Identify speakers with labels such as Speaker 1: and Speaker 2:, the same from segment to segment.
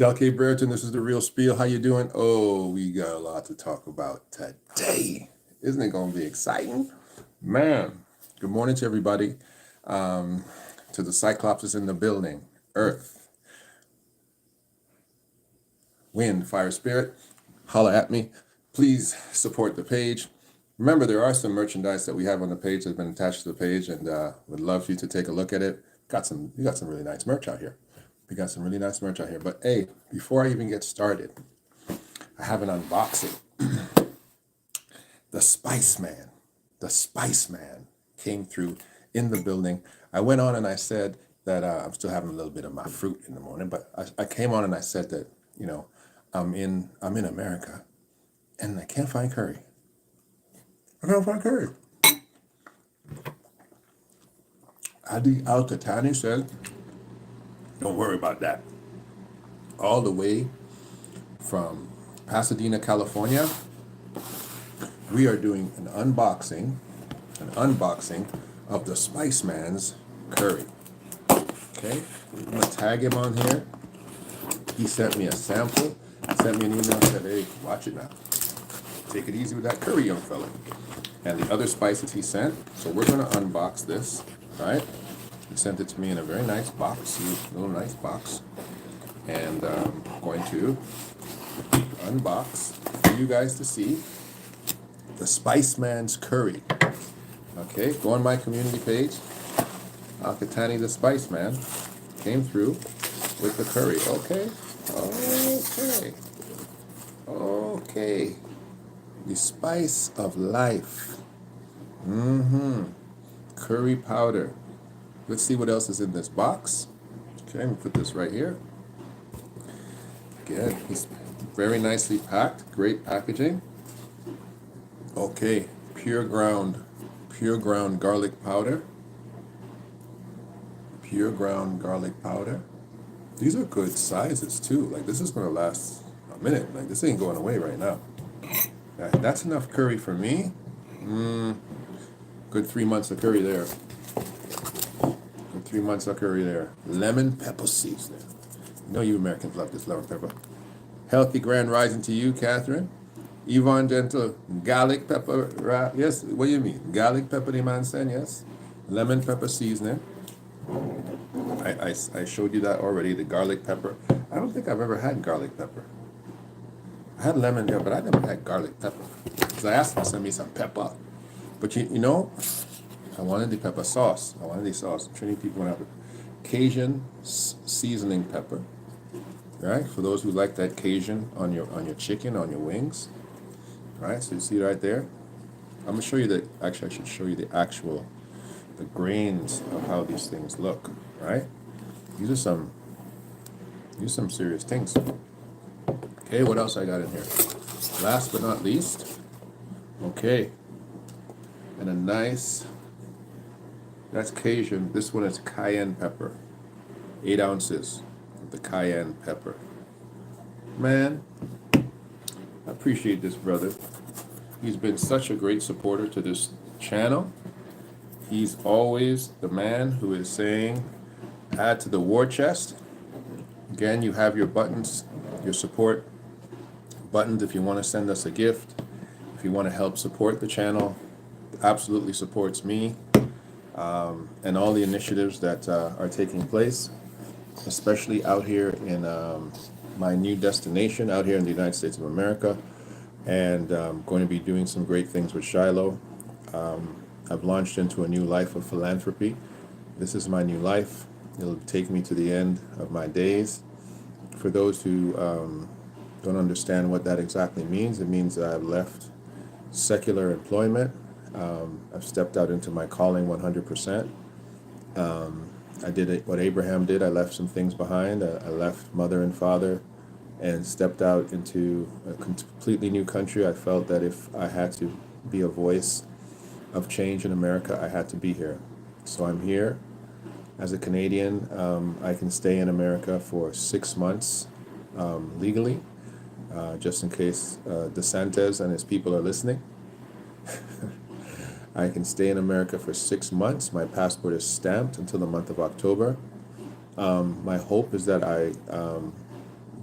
Speaker 1: Delke Brereton, this is the real spiel. How you doing? Oh, we got a lot to talk about today. Isn't it going to be exciting? Man, good morning to everybody. To the Cyclops is in the building. Earth, wind, fire, spirit. Holla at me. Please support the page. Remember, there are some merchandise that we have on the page that's been attached to the page, and would love for you to take a look at it. We got some really nice merch out here. But hey, before I even get started, I have an unboxing. The Spice Man came through in the building. I went on and I said that I'm still having a little bit of my fruit in the morning, but I came on and I said that, I'm in America and I can't find curry. Adi Al Katani said, don't worry about that. All the way from Pasadena, California, we are doing an unboxing of the Spice Man's curry. Okay, I'm gonna tag him on here. He sent me a sample. He sent me an email and said, hey, watch it now. Take it easy with that curry, young fella. And the other spices he sent. So we're gonna unbox this, right? He sent it to me in a very nice box, little nice box. And I'm going to unbox for you guys to see the Spice Man's curry. Okay, go on my community page. Al-Katani the Spice Man came through with the curry. Okay. The spice of life. Curry powder. Let's see what else is in this box. Okay, let me put this right here. Again, it's very nicely packed. Great packaging. Okay, pure ground garlic powder. Pure ground garlic powder. These are good sizes too. Like, this is gonna last a minute. Like, this ain't going away right now. That's enough curry for me. Good 3 months of curry there. Lemon pepper seasoning. You know you Americans love this lemon pepper. Healthy grand rising to you, Catherine. Yvonne Gentle, garlic pepper. Yes, what do you mean? Garlic pepper, the man saying, yes. Lemon pepper seasoning. I showed you that already, the garlic pepper. I don't think I've ever had garlic pepper. I had lemon pepper, but I never had garlic pepper. Because I asked him to send me some pepper. But you know, I wanted the pepper sauce. Trinity people want to have Cajun seasoning pepper. Right? For those who like that Cajun on your chicken, on your wings. Right? So you see right there? I'm going to show you I should show you the grains of how these things look. Right? These are some serious things. Okay, what else I got in here? Last but not least, okay, and a nice, that's Cajun. This one is cayenne pepper. 8 ounces of the cayenne pepper. Man, I appreciate this brother. He's been such a great supporter to this channel. He's always the man who is saying, add to the war chest. Again, you have your buttons, your support buttons if you want to send us a gift, if you want to help support the channel. Absolutely supports me and all the initiatives that are taking place, especially out here in my new destination out here in the United States of America, and going to be doing some great things with Shiloh. I've launched into a new life of philanthropy. This is my new life. It'll take me to the end of my days. For those who don't understand what that exactly means, it means that I've left secular employment. I've stepped out into my calling 100%. I did what Abraham did. I left some things behind. I left mother and father and stepped out into a completely new country. I felt that if I had to be a voice of change in America, I had to be here. So I'm here. As a Canadian, I can stay in America for 6 months legally, just in case DeSantis and his people are listening. I can stay in America for 6 months. My passport is stamped until the month of October. My hope is that I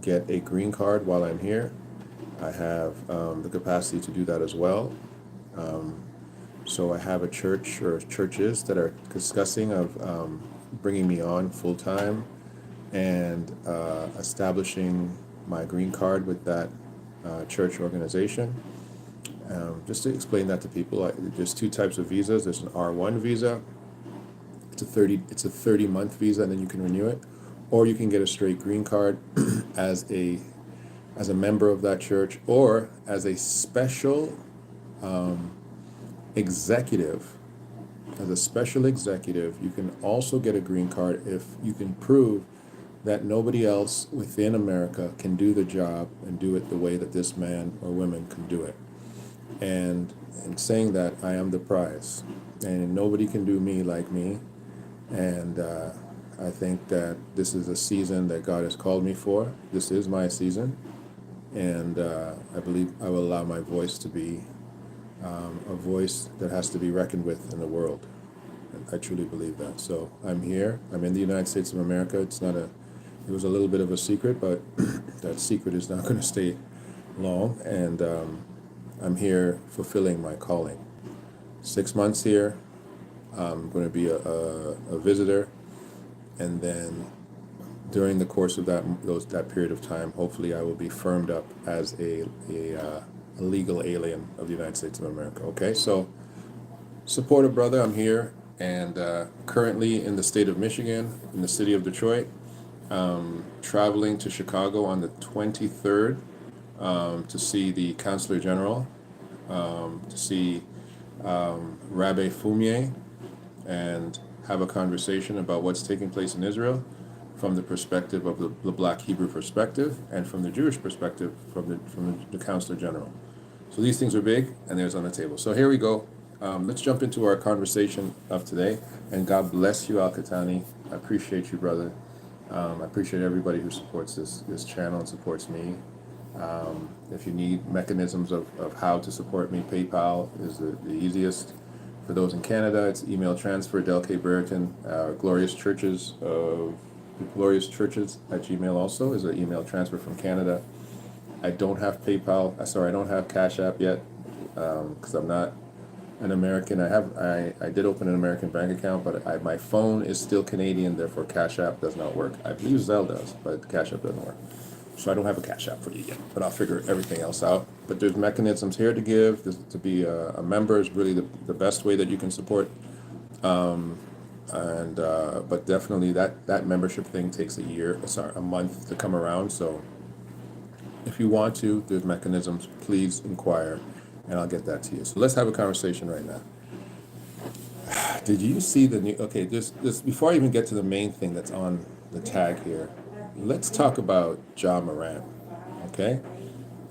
Speaker 1: get a green card while I'm here. I have the capacity to do that as well. Um, so I have a church or churches that are discussing of bringing me on full time and establishing my green card with that church organization. Just to explain that to people, there's two types of visas. There's an R1 visa. It's a 30-month visa, and then you can renew it, or you can get a straight green card as a member of that church, or as a special um, executive. As a special executive, you can also get a green card if you can prove that nobody else within America can do the job and do it the way that this man or woman can do it. And in saying that, I am the prize, and nobody can do me like me. And I think that this is a season that God has called me for. This is my season, and I believe I will allow my voice to be a voice that has to be reckoned with in the world. I truly believe that. So I'm here. I'm in the United States of America. It was a little bit of a secret, but that secret is not going to stay long. And I'm here fulfilling my calling. 6 months here. I'm going to be a visitor, and then during the course of that period of time, hopefully I will be firmed up as a legal alien of the United States of America. Okay, so support a brother. I'm here, and currently in the state of Michigan, in the city of Detroit, traveling to Chicago on the 23rd to see the Counselor General, to see Rabbi Fumier, and have a conversation about what's taking place in Israel from the perspective of the Black Hebrew perspective, and from the Jewish perspective from the Counselor General. So these things are big, and there's on the table. So here we go. Let's jump into our conversation of today. And God bless you, Al Katani. I appreciate you, brother. I appreciate everybody who supports this channel and supports me. If you need mechanisms of how to support me, PayPal is the easiest. For those in Canada, it's email transfer, Del K. Brereton, Glorious Churches at Gmail also is an email transfer from Canada. I don't have PayPal. I don't have Cash App yet because I'm not an American. I did open an American bank account, but my phone is still Canadian, therefore Cash App does not work. I believe Zelle does, but Cash App doesn't work. So I don't have a Cash App for you yet, but I'll figure everything else out. But there's mechanisms here to give. To be a member is really the best way that you can support. But definitely that membership thing takes a month to come around. So if you want to, there's mechanisms. Please inquire, and I'll get that to you. So let's have a conversation right now. Did you see the new? Okay, this before I even get to the main thing that's on the tag here. Let's talk about Ja Morant, okay?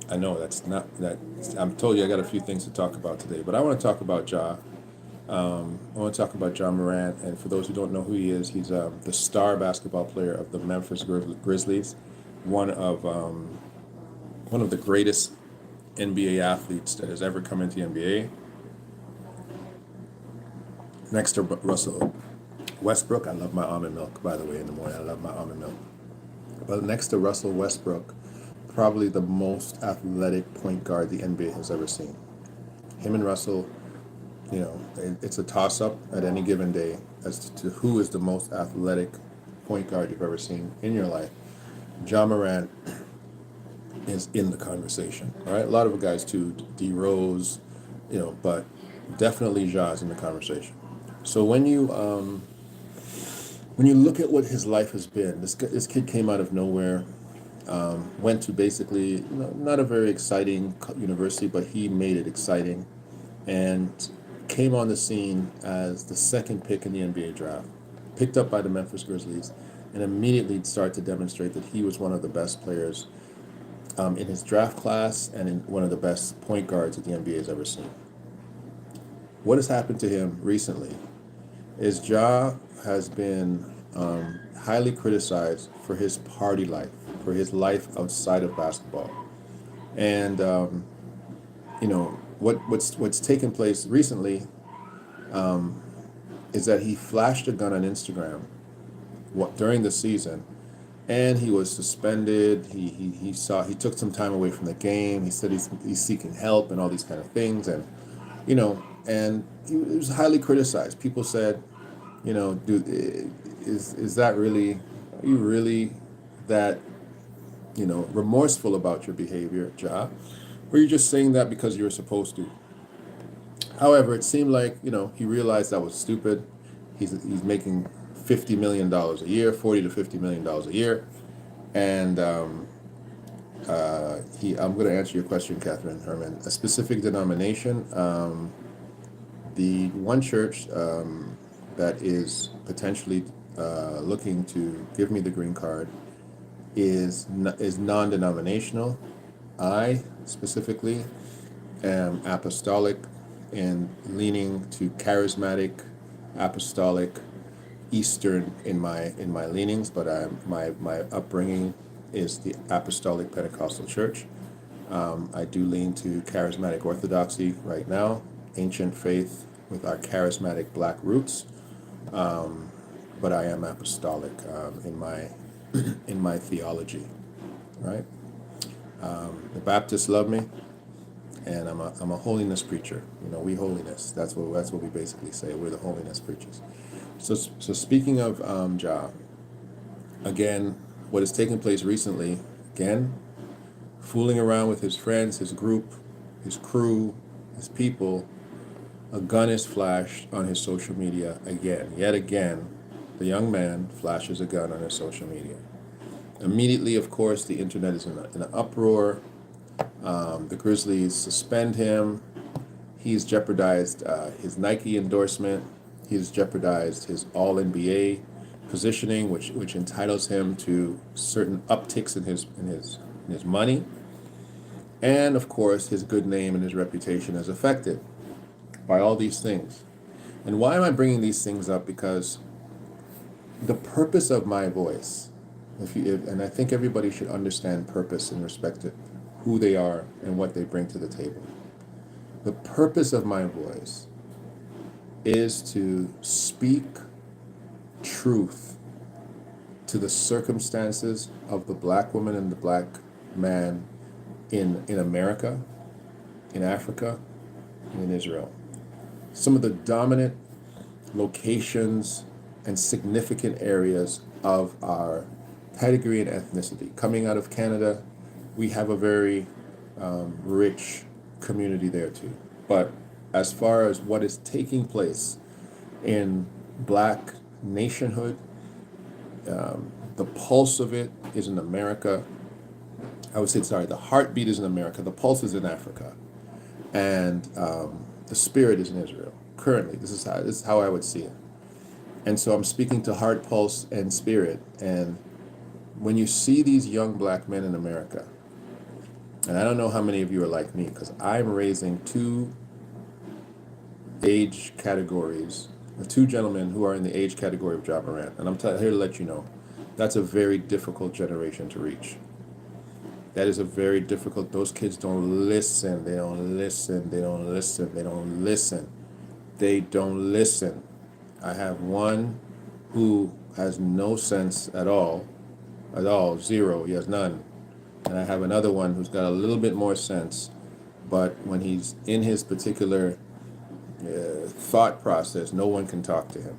Speaker 1: I know that's not that. I'm told you I got a few things to talk about today, but I want to talk about Ja. I want to talk about Ja Morant, and for those who don't know who he is, he's the star basketball player of the Memphis Grizzlies, one of the greatest NBA athletes that has ever come into the NBA. Next to Russell Westbrook, I love my almond milk, by the way, in the morning. I love my almond milk. But next to Russell Westbrook, probably the most athletic point guard the NBA has ever seen. Him and Russell, it's a toss-up at any given day as to who is the most athletic point guard you've ever seen in your life. Ja Morant is in the conversation. All right, a lot of guys too, D Rose, but definitely Ja is in the conversation. So when you look at what his life has been, this kid came out of nowhere, went to basically not a very exciting university, but he made it exciting, and came on the scene as the second pick in the NBA draft, picked up by the Memphis Grizzlies, and immediately started to demonstrate that he was one of the best players in his draft class and in one of the best point guards that the NBA has ever seen. What has happened to him recently is Ja has been highly criticized for his party life, for his life outside of basketball. And, what's taken place recently is that he flashed a gun on Instagram during the season and he was suspended. He took some time away from the game. He said he's seeking help and all these kind of things, and and he was highly criticized. People said, is that really, are you really that remorseful about your behavior, Ja? Or are you just saying that because you were supposed to? However, it seemed like he realized that was stupid. He's making $50 million a year, $40 to $50 million a year, and I'm going to answer your question, Catherine Herman. A specific denomination, the one church that is potentially looking to give me the green card is non-denominational. I specifically am apostolic and leaning to charismatic, apostolic, Eastern in my leanings, but my upbringing is the Apostolic Pentecostal Church. I do lean to charismatic orthodoxy right now, ancient faith with our charismatic black roots, but I am apostolic in my in my theology, right? The Baptists love me, and I'm a holiness preacher. We holiness. That's what we basically say. We're the holiness preachers. So speaking of Ja, again, what has taken place recently, again, fooling around with his friends, his group, his crew, his people, a gun is flashed on his social media again. Yet again, the young man flashes a gun on his social media. Immediately, of course, the internet is in an uproar. The Grizzlies suspend him. He's jeopardized his Nike endorsement. He's jeopardized his All-NBA positioning, which entitles him to certain upticks in his money, and of course his good name and his reputation is affected by all these things. And why am I bringing these things up? Because the purpose of my voice, and I think everybody should understand purpose in respect to who they are and what they bring to the table. The purpose of my voice is to speak truth to the circumstances of the black woman and the black man in America, in Africa, and in Israel. Some of the dominant locations and significant areas of our pedigree and ethnicity. Coming out of Canada, we have a very rich community there too. But as far as what is taking place in black nationhood, the pulse of it is in America. I would say, sorry, the heartbeat is in America, the pulse is in Africa, and the spirit is in Israel. Currently, this is how I would see it. And so I'm speaking to heart, pulse, and spirit. And when you see these young black men in America, and I don't know how many of you are like me, because I'm raising two age categories, two gentlemen who are in the age category of Ja Morant. And I'm here to let you know, that's a very difficult generation to reach. That is a very difficult, those kids don't listen, they don't listen, they don't listen, they don't listen, they don't listen. I have one who has no sense at all, zero, he has none. And I have another one who's got a little bit more sense, but when he's in his particular thought process, no one can talk to him.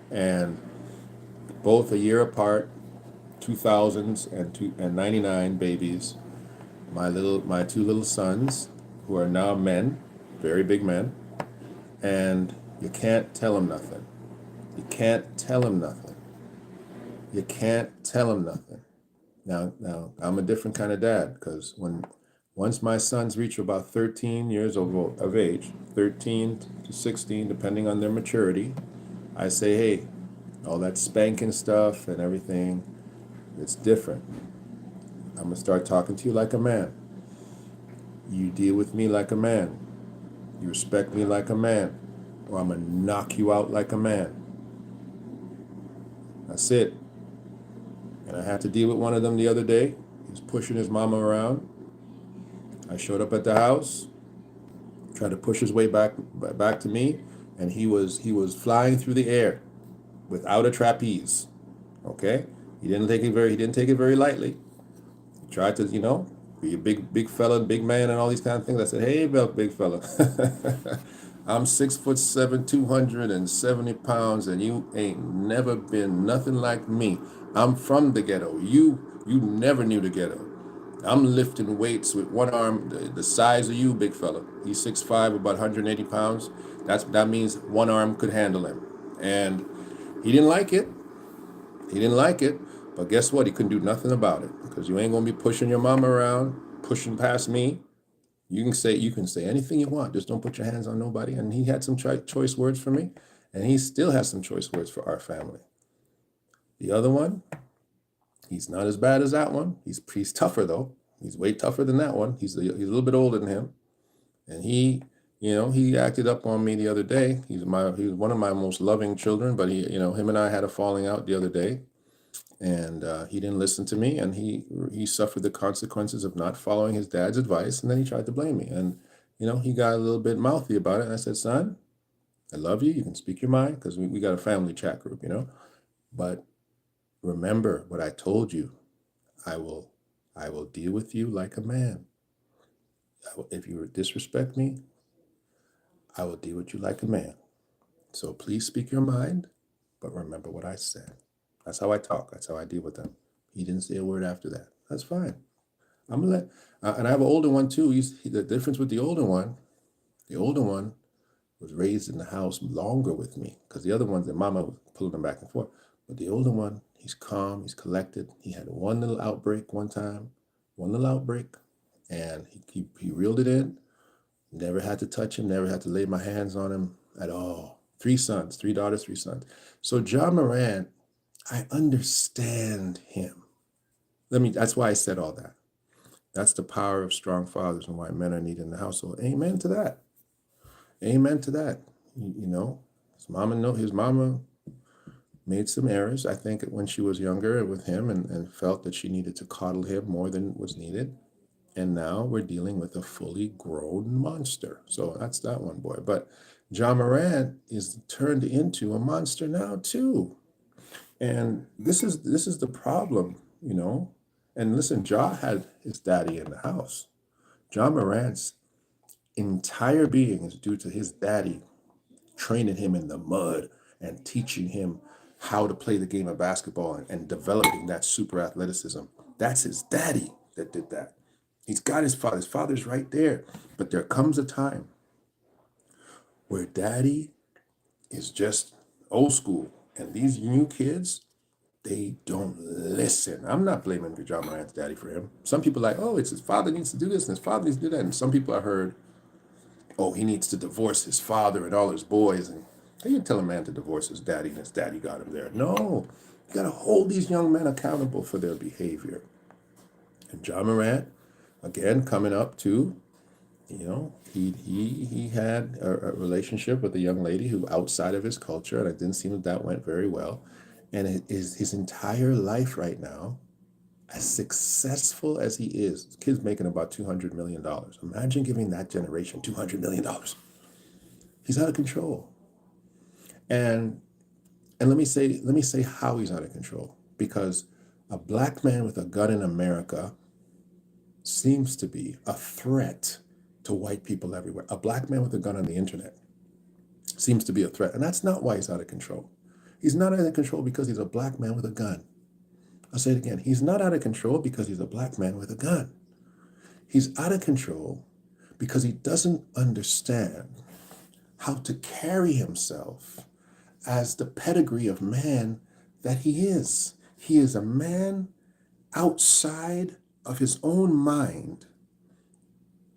Speaker 1: And both a year apart, 2000s and 99 babies, my two little sons, who are now men, very big men, and you can't tell them nothing. You can't tell them nothing. You can't tell them nothing. Now, I'm a different kind of dad, because once my sons reach about 13 years of age, 13 to 16, depending on their maturity, I say, hey, all that spanking stuff and everything, it's different. I'm going to start talking to you like a man. You deal with me like a man. You respect me like a man, or I'm going to knock you out like a man. That's it. And I had to deal with one of them the other day. He was pushing his mama around. I showed up at the house, tried to push his way back to me, and he was flying through the air without a trapeze. Okay? He didn't take it very lightly. He tried to, be a big fella, big man, and all these kind of things. I said, hey, big fella, I'm 6'7", 270 pounds, and you ain't never been nothing like me. I'm from the ghetto. You never knew the ghetto. I'm lifting weights with one arm the size of you, big fella. He's 6'5", about 180 pounds. That means one arm could handle him. And he didn't like it. He didn't like it. But guess what? He couldn't do nothing about it because you ain't gonna be pushing your mama around, pushing past me. You can say anything you want. Just don't put your hands on nobody. And he had some choice words for me, and he still has some choice words for our family. The other one, he's not as bad as that one. He's tougher though. He's way tougher than that one. He's a little bit older than him, and he acted up on me the other day. He was one of my most loving children, but him and I had a falling out the other day, and he didn't listen to me, and he suffered the consequences of not following his dad's advice, and then he tried to blame me, and he got a little bit mouthy about it, and I said, son, I love you. You can speak your mind because we got a family chat group, but remember what I told you. I will deal with you like a man. If you disrespect me, I will deal with you like a man. So please speak your mind, but remember what I said. That's how I talk. That's how I deal with them. He didn't say a word after that. That's fine. I'm gonna and I have an older one too. The difference with the older one was raised in the house longer with me because the other ones, their mama was pulling them back and forth. But the older one, he's calm, he's collected. He had one little outbreak one time, and he reeled it in. Never had to touch him, never had to lay my hands on him at all. 3 sons, 3 daughters, 3 sons. So Ja Morant, I understand him. That's why I said all that. That's the power of strong fathers and why men are needed in the household. Amen to that. Amen to that. His mama made some errors, I think, when she was younger with him and felt that she needed to coddle him more than was needed. And now we're dealing with a fully grown monster. So that's that one boy. But Ja Morant is turned into a monster now too. And this is the problem, And listen, Ja had his daddy in the house. Ja Morant's entire being is due to his daddy training him in the mud and teaching him how to play the game of basketball and developing that super athleticism. That's his daddy that did that. He's got his father. His father's right there. But there comes a time where daddy is just old school. And these new kids, they don't listen. I'm not blaming Ja Morant's daddy for him. Some people are like, oh, it's his father needs to do this and his father needs to do that. And some people I heard, oh, he needs to divorce his father and all his boys. And you tell a man to divorce his daddy and his daddy got him there. No, you got to hold these young men accountable for their behavior. And Ja Morant, again, coming up to, he had a relationship with a young lady who outside of his culture, and it didn't seem that went very well. And his entire life right now, as successful as he is, this kid's making about $200 million. Imagine giving that generation $200 million. He's out of control. And let me say how he's out of control. Because a black man with a gun in America seems to be a threat to white people everywhere. A black man with a gun on the internet seems to be a threat. And that's not why he's out of control. He's not out of control because he's a black man with a gun. I'll say it again. He's not out of control because he's a black man with a gun. He's out of control because he doesn't understand how to carry himself as the pedigree of man that he is. He is a man outside of his own mind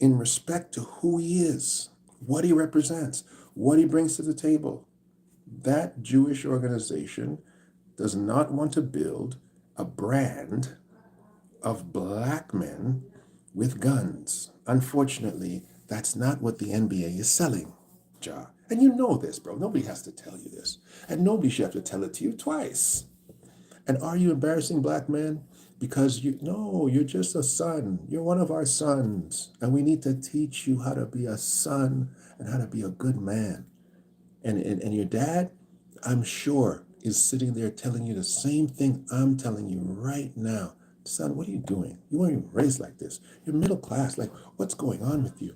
Speaker 1: in respect to who he is, what he represents, what he brings to the table. That Jewish organization does not want to build a brand of black men with guns. Unfortunately, that's not what the NBA is selling, Ja. And you know this, bro. Nobody has to tell you this. And nobody should have to tell it to you twice. And are you embarrassing black men? Because you're just a son. You're one of our sons. And we need to teach you how to be a son and how to be a good man. And your dad, I'm sure, is sitting there telling you the same thing I'm telling you right now. Son, what are you doing? You weren't even raised like this. You're middle class. Like, what's going on with you?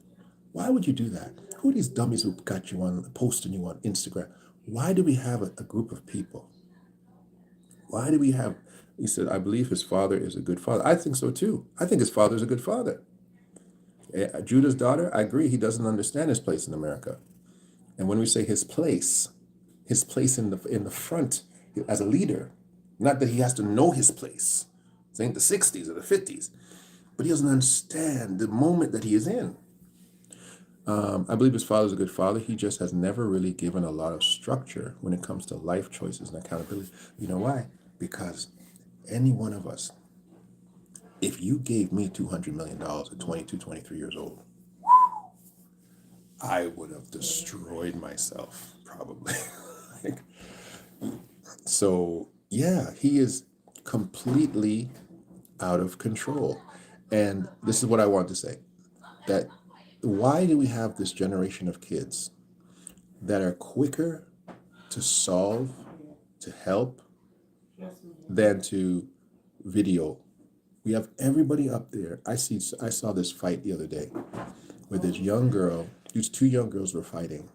Speaker 1: Why would you do that? Who are these dummies who got you on, posting you on Instagram? Why do we have a group of people? Why do we have, he said, I believe his father is a good father. I think so too. I think his father is a good father. Judah's daughter, I agree, he doesn't understand his place in America. And when we say his place in the front as a leader, not that he has to know his place. It ain't the 60s or the 50s, but he doesn't understand the moment that he is in. I believe his father is a good father. He just has never really given a lot of structure when it comes to life choices and accountability. You know why? Because any one of us, if you gave me $200 million at 22, 23 years old, I would have destroyed myself, probably. Like, so, yeah, he is completely out of control. And this is what I want to say, that why do we have this generation of kids that are quicker to solve, to help, than to video? We have everybody up there. I saw this fight the other day where this young girl, these two young girls were fighting.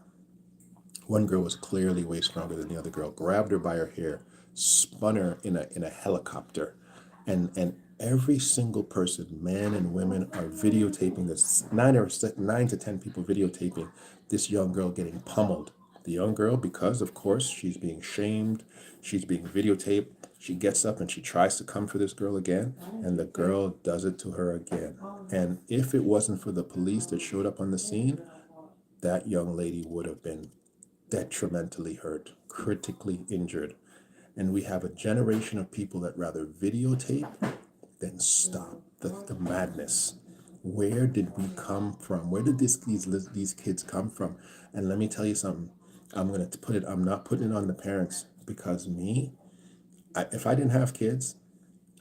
Speaker 1: One girl was clearly way stronger than the other girl, grabbed her by her hair, spun her in a helicopter. And every single person, men and women, are videotaping this. Nine to 10 people videotaping this young girl getting pummeled. The young girl, because of course she's being shamed, she's being videotaped, she gets up and she tries to come for this girl again, and the girl does it to her again. And if it wasn't for the police that showed up on the scene, that young lady would have been detrimentally hurt, critically injured. And we have a generation of people that rather videotape than stop the madness. Where did we come from? Where did these kids come from? And let me tell you something. I'm not putting it on the parents, because if I didn't have kids,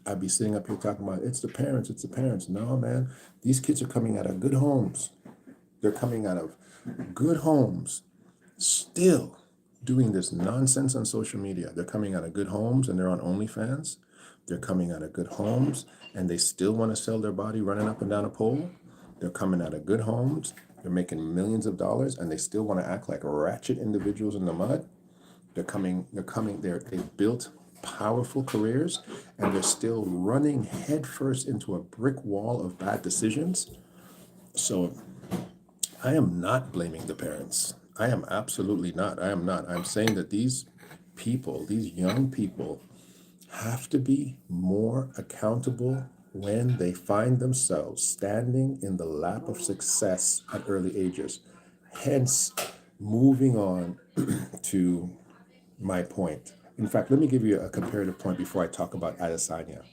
Speaker 1: I'd be sitting up here talking about it's the parents, it's the parents. No, man, these kids are coming out of good homes. They're coming out of good homes, still doing this nonsense on social media. They're coming out of good homes and they're on OnlyFans. They're coming out of good homes and they still want to sell their body running up and down a pole. They're coming out of good homes. They're making millions of dollars and they still want to act like ratchet individuals in the mud. They've built powerful careers and they're still running headfirst into a brick wall of bad decisions. So I am not blaming the parents. I am absolutely not. I am not. I'm saying that these people, these young people, have to be more accountable when they find themselves standing in the lap of success at early ages. Hence, moving on to my point. In fact, let me give you a comparative point before I talk about Adesanya.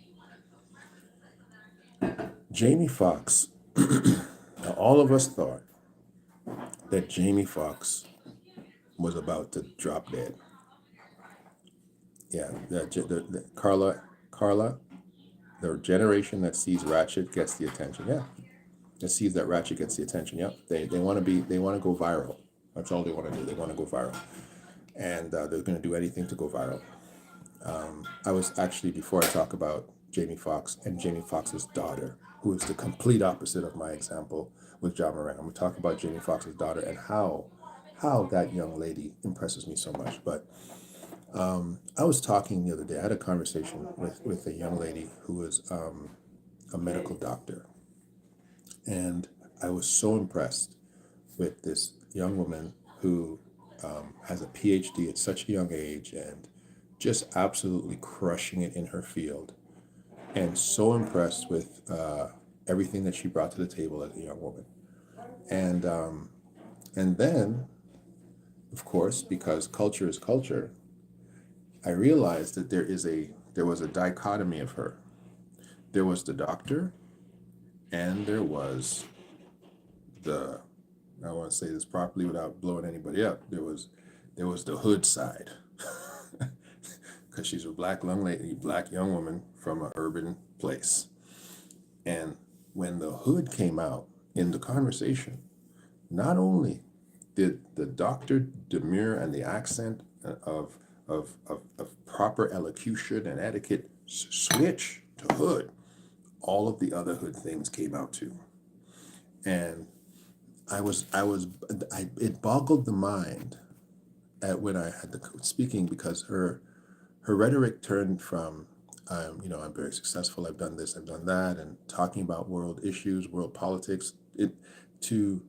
Speaker 1: Jamie Foxx, all of us thought that Jamie Foxx was about to drop dead. Yeah, the Carla, the generation that sees Ratchet gets the attention. Yeah, that sees that Ratchet gets the attention. Yeah, they want to go viral. That's all they want to do. They want to go viral, and they're going to do anything to go viral. I was actually, before I talk about Jamie Foxx and Jamie Foxx's daughter, who is the complete opposite of my example with Ja Morant. I'm going to talk about Jamie Foxx's daughter and how that young lady impresses me so much. But I was talking the other day. I had a conversation with a young lady who is a medical doctor, and I was so impressed with this young woman who has a PhD at such a young age and just absolutely crushing it in her field, and so impressed with everything that she brought to the table as a young woman. And then, of course, because culture is culture, I realized that there was a dichotomy of her. There was the doctor, and there was the, I want to say this properly without blowing anybody up. There was the hood side, because she's a black young woman from an urban place. And when the hood came out in the conversation, not only did the doctor demur and the accent of proper elocution and etiquette, switch to hood. All of the other hood things came out too. And it boggled the mind at when I had the speaking, because her rhetoric turned from, I'm very successful, I've done this, I've done that, and talking about world issues, world politics, to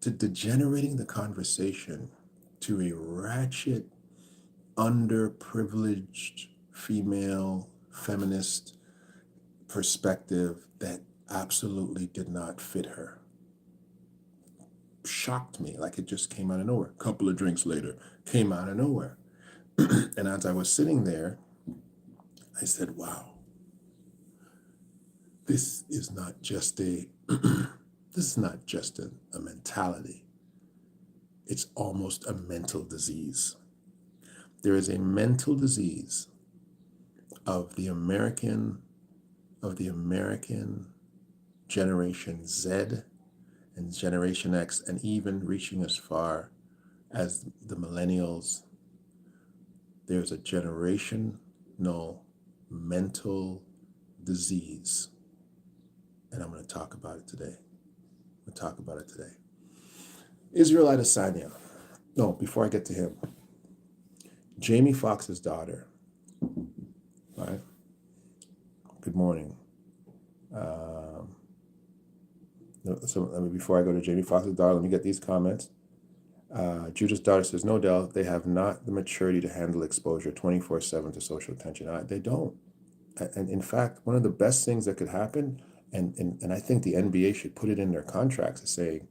Speaker 1: degenerating the conversation to a ratchet, underprivileged female feminist perspective that absolutely did not fit her. Shocked me, like it just came out of nowhere. A couple of drinks later, came out of nowhere. And as I was sitting there, I said, wow, this is not just a mentality. It's almost a mental disease. There is a mental disease of the American Generation Z and Generation X, and even reaching as far as the millennials. There's a generational mental disease, and I'm going to talk about it today. Israel Adesanya. No, before I get to him, Jamie Foxx's daughter. Right. Good morning. Before I go to Jamie Foxx's daughter, let me get these comments. Judah's daughter says, no doubt they have not the maturity to handle exposure 24/7 to social attention. They don't. And in fact, one of the best things that could happen, and I think the NBA should put it in their contracts, is saying,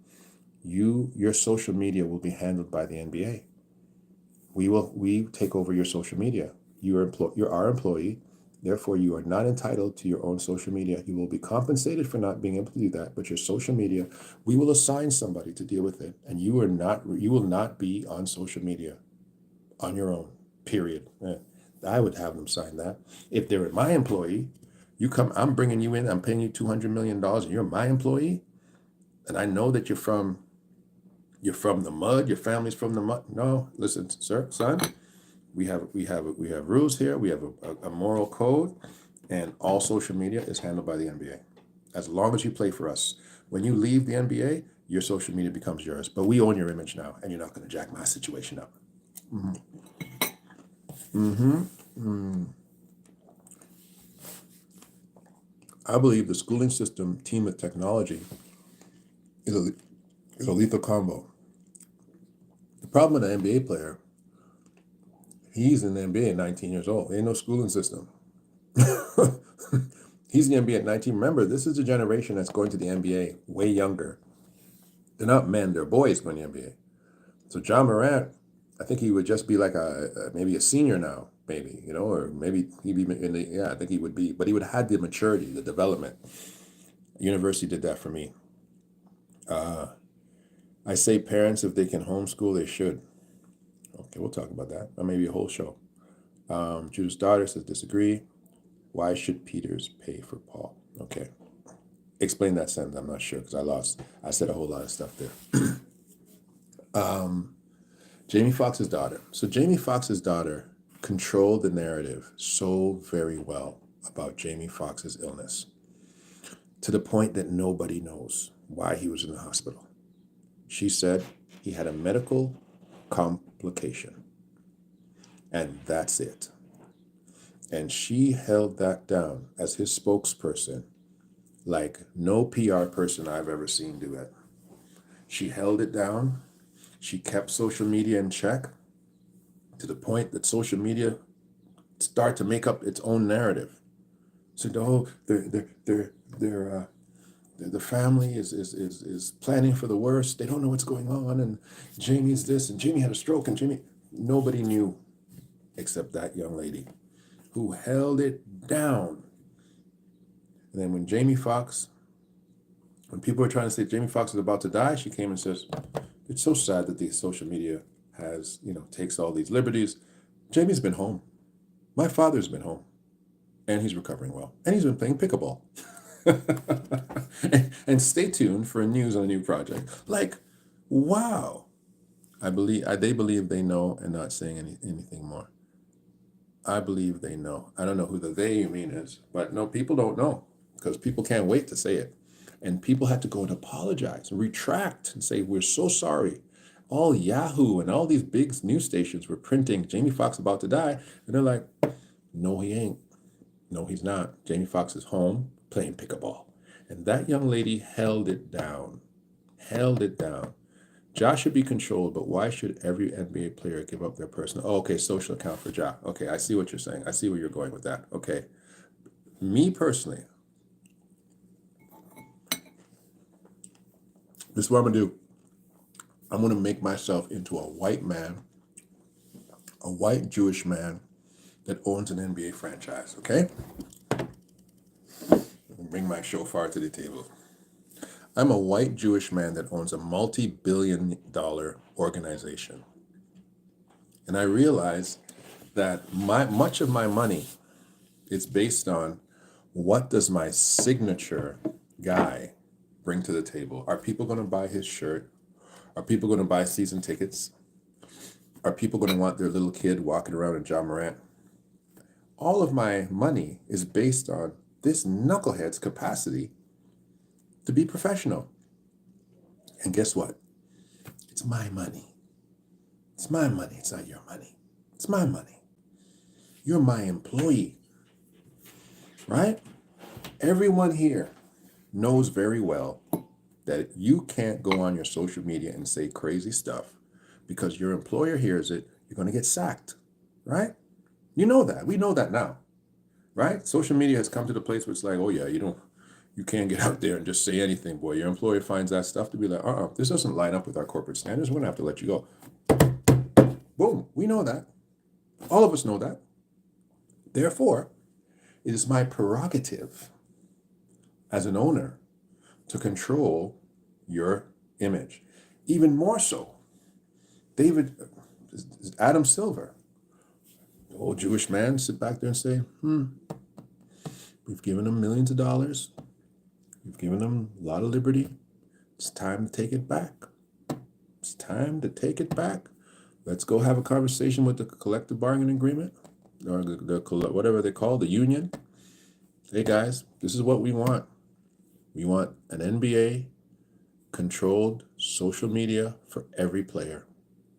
Speaker 1: your social media will be handled by the NBA. We take over your social media. You're our employee. Therefore, you are not entitled to your own social media. You will be compensated for not being able to do that. But your social media, we will assign somebody to deal with it, and you will not be on social media on your own. Period. I would have them sign that. If they're my employee, I'm bringing you in. I'm paying you $200 million, and you're my employee, and I know that you're from the mud. Your family's from the mud. No, listen, son. We have rules here. We have a moral code, and all social media is handled by the NBA. As long as you play for us, when you leave the NBA, your social media becomes yours. But we own your image now, and you're not going to jack my situation up. I believe the schooling system team with technology is a lethal combo. The problem with an NBA player, he's in the NBA at 19 years old. There ain't no schooling system. He's in the NBA at 19. Remember, this is a generation that's going to the NBA way younger. They're not men, they're boys going to the NBA. So Ja Morant, I think he would just be like maybe a senior now, maybe, or maybe he'd be I think he would be, but he would have had the maturity, the development. University did that for me. I say parents, if they can homeschool, they should. Okay, we'll talk about that. Or maybe a whole show. Judah's daughter says, disagree. Why should Peters pay for Paul? Okay. Explain that sentence. I'm not sure because I said a whole lot of stuff there. Jamie Foxx's daughter. So Jamie Foxx's daughter controlled the narrative so very well about Jamie Foxx's illness, to the point that nobody knows why he was in the hospital. She said he had a medical complication, and that's it. And she held that down as his spokesperson like no PR person I've ever seen do it. She held it down. She kept social media in check, to the point that social media started to make up its own narrative. So the family is planning for the worst. They don't know what's going on, and Jamie's this, and Jamie had a stroke, and nobody knew except that young lady who held it down. And then when people were trying to say Jamie Foxx is about to die, she came and says, it's so sad that the social media has, takes all these liberties. Jamie's been home. My father's been home, and he's recovering well, and he's been playing pickleball. and stay tuned for news on a new project. Like, wow. They believe they know and not saying anything more. I believe they know. I don't know who the they you mean is, but no, people don't know because people can't wait to say it. And people had to go and apologize, retract, and say, we're so sorry. All Yahoo and all these big news stations were printing Jamie Foxx about to die. And they're like, no, he ain't. No, he's not. Jamie Foxx is home playing pickleball. And that young lady held it down. Held it down. Ja should be controlled, but why should every NBA player give up their personal? Oh, okay, social account for Ja. Okay, I see what you're saying. I see where you're going with that. Okay. Me personally, this is what I'm going to do. I'm going to make myself into a white man, a white Jewish man that owns an NBA franchise, okay? Bring my shofar to the table. I'm a white Jewish man that owns a multi-billion-dollar organization. And I realize that much of my money is based on what does my signature guy bring to the table? Are people going to buy his shirt? Are people going to buy season tickets? Are people going to want their little kid walking around in Ja Morant? All of my money is based on this knucklehead's capacity to be professional. And guess what? It's my money. It's my money. It's not your money. It's my money. You're my employee, right? Everyone here knows very well that you can't go on your social media and say crazy stuff because your employer hears it, you're going to get sacked, right? You know that. We know that now, right? Social media has come to the place where it's like, oh yeah, you can't get out there and just say anything, boy. Your employer finds that stuff to be like, this doesn't line up with our corporate standards. We're going to have to let you go. Boom. We know that. All of us know that. Therefore, it is my prerogative as an owner to control your image. Even more so, Adam Silver, the old Jewish man, sit back there and say, we've given him millions of dollars. We've given him a lot of liberty. It's time to take it back. It's time to take it back. Let's go have a conversation with the collective bargaining agreement or whatever they call the union. Hey guys, this is what we want. We want an NBA controlled social media for every player.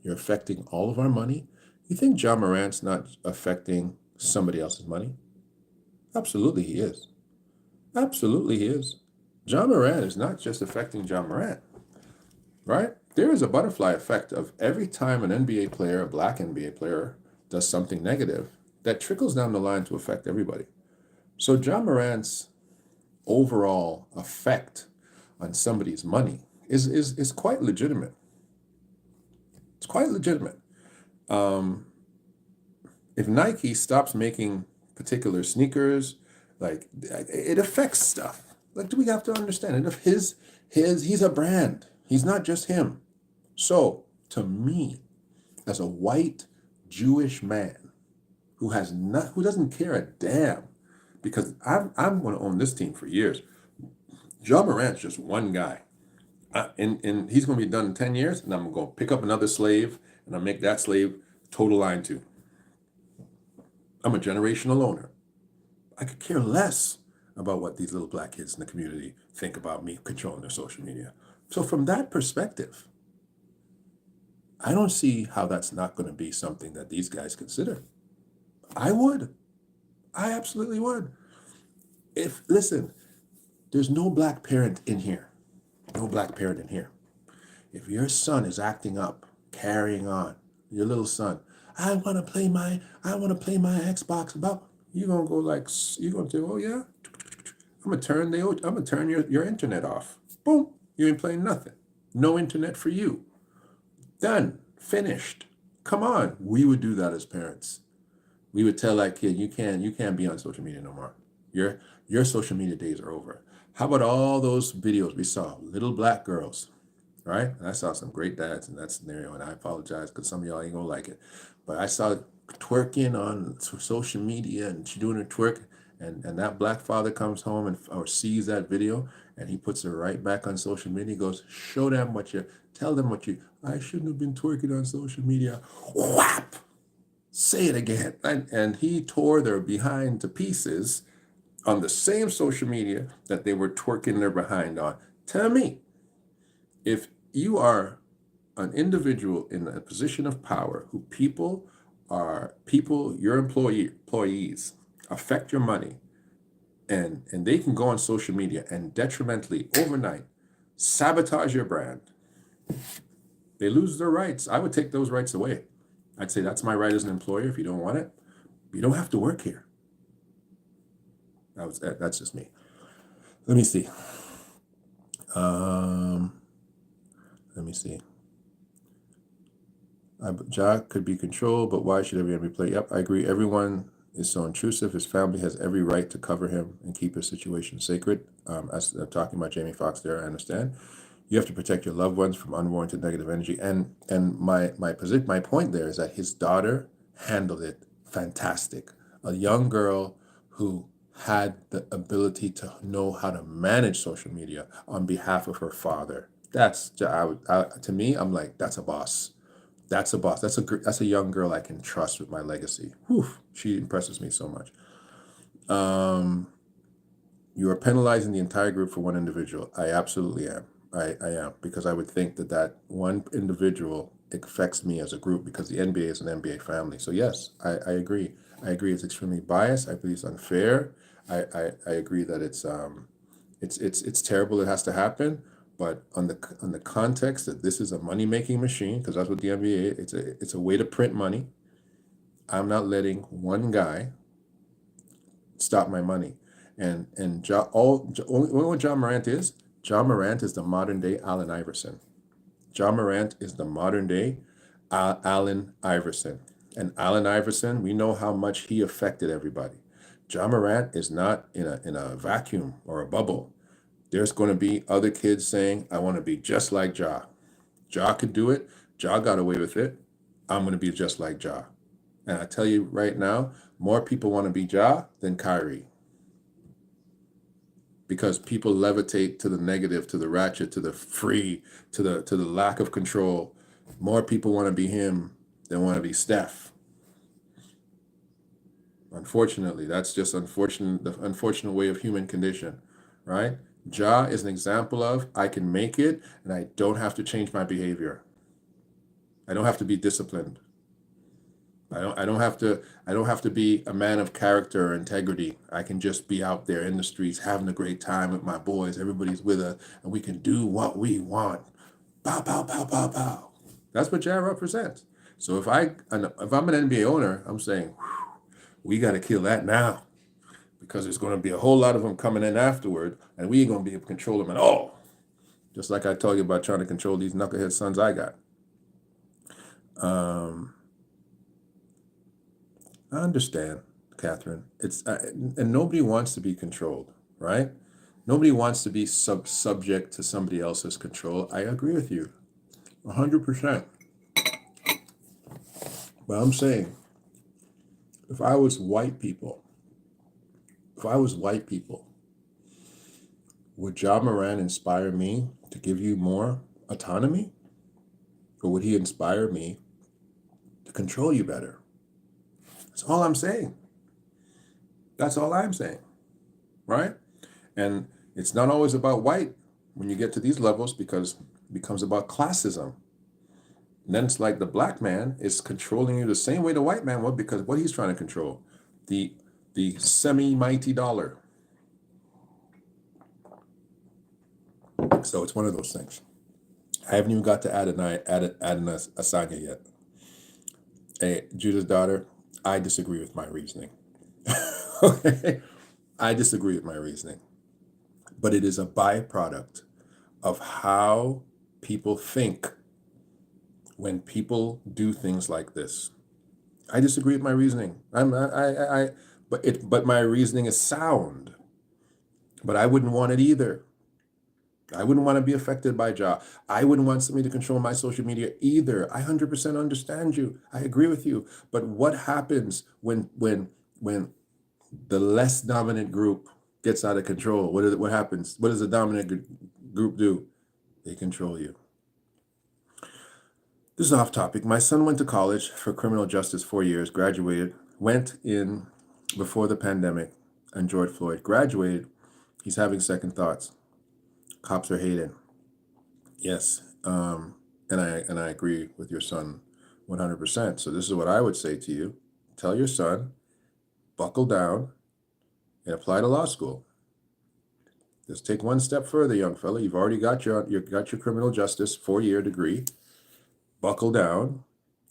Speaker 1: You're affecting all of our money. You think Ja Morant's not affecting somebody else's money? Absolutely he is. Absolutely he is. Ja Morant is not just affecting Ja Morant, right? There is a butterfly effect of every time an NBA player, a black NBA player, does something negative, that trickles down the line to affect everybody. So Ja Morant's overall effect on somebody's money is quite legitimate. It's quite legitimate. If Nike stops making particular sneakers, like it affects stuff. Like, do we have to understand it? If he's a brand. He's not just him. So to me, as a white Jewish man who doesn't care a damn, because I'm going to own this team for years. Ja Morant's just one guy. And he's going to be done in 10 years, and I'm going to go pick up another slave, and I'll make that slave total line too. I'm a generational owner. I could care less about what these little black kids in the community think about me controlling their social media. So from that perspective, I don't see how that's not going to be something that these guys consider. I would. I absolutely would. Listen, there's no black parent in here. No black parent in here. If your son is acting up, carrying on, your little son, I want to play my Xbox. You're gonna go you're gonna say, oh yeah, I'm gonna turn your internet off. Boom, you ain't playing nothing. No internet for you. Done. Finished. Come on. We would do that as parents. We would tell that kid, you can't be on social media no more. Your social media days are over. How about all those videos we saw, little black girls, right? And I saw some great dads in that scenario, and I apologize because some of y'all ain't gonna like it. But I saw twerking on social media, and she doing her twerk, and that black father comes home and or sees that video and he puts it right back on social media, he goes, show them what you, tell them what you, I shouldn't have been twerking on social media. Whap! Say it again. And he tore their behind to pieces on the same social media that they were twerking their behind on. Tell me, if you are an individual in a position of power who your employees affect your money, and they can go on social media and detrimentally overnight sabotage your brand, they lose their rights. I would take those rights away. I'd say that's my right as an employer. If you don't want it, you don't have to work here. That's just me. Let me see. Let me see. Ja could be controlled, but why should everyone be played? Yep, I agree. Everyone is so intrusive. His family has every right to cover him and keep his situation sacred. As I'm talking about Jamie Foxx there, I understand. You have to protect your loved ones from unwarranted negative energy. And my point there is that his daughter handled it fantastic. A young girl who had the ability to know how to manage social media on behalf of her father. To me, I'm like, that's a boss. That's a boss. That's a young girl I can trust with my legacy. Whew, she impresses me so much. You are penalizing the entire group for one individual. I absolutely am. I am, because I would think that one individual affects me as a group, because the NBA is an NBA family. So yes, I agree. I agree it's extremely biased. I believe it's unfair. I agree that it's terrible. It has to happen. But on the context that this is a money making machine, because that's what the NBA it's a way to print money. I'm not letting one guy stop my money. And only what Ja Morant is. Ja Morant is the modern day Allen Iverson. Ja Morant is the modern day Allen Iverson. And Allen Iverson, we know how much he affected everybody. Ja Morant is not in a vacuum or a bubble. There's going to be other kids saying, I want to be just like Ja. Ja could do it. Ja got away with it. I'm going to be just like Ja. And I tell you right now, more people want to be Ja than Kyrie. Because people levitate to the negative, to the ratchet, to the free, to the lack of control. More people want to be him than want to be Steph. Unfortunately, that's just the unfortunate way of human condition, right? Ja is an example of, I can make it and I don't have to change my behavior. I don't have to be disciplined. I don't have to be a man of character or integrity. I can just be out there in the streets having a great time with my boys. Everybody's with us and we can do what we want. Pow, pow, pow, pow, pow. That's what Ja represents. So if I'm an NBA owner, I'm saying, we got to kill that now, because there's going to be a whole lot of them coming in afterward, and we ain't going to be able to control them at all. Just like I told you about trying to control these knucklehead sons I got. I understand, Catherine. And nobody wants to be controlled, right? Nobody wants to be subject to somebody else's control. I agree with you, 100%. But I'm saying, if I was white people, would Ja Morant inspire me to give you more autonomy? Or would he inspire me to control you better? That's all I'm saying. That's all I'm saying, right? And it's not always about white when you get to these levels, because it becomes about classism. And then it's like the black man is controlling you the same way the white man would, because what he's trying to control, the semi-mighty dollar. So it's one of those things. I haven't even got to Adaysana yet. Hey, Judah's daughter, I disagree with my reasoning. Okay? I disagree with my reasoning. But it is a byproduct of how people think when people do things like this. I disagree with my reasoning. But my reasoning is sound. But I wouldn't want it either. I wouldn't want to be affected by Ja. I wouldn't want somebody to control my social media either. I 100% understand you. I agree with you. But what happens when the less dominant group gets out of control, what happens? What does the dominant group do? They control you. This is off topic. My son went to college for criminal justice 4 years, graduated, went in before the pandemic, and George Floyd graduated. He's having second thoughts. Cops are hating. Yes. And I agree with your son 100%. So this is what I would say to you. Tell your son, buckle down and apply to law school. Just take one step further, young fella. You've already got your criminal justice 4-year degree. Buckle down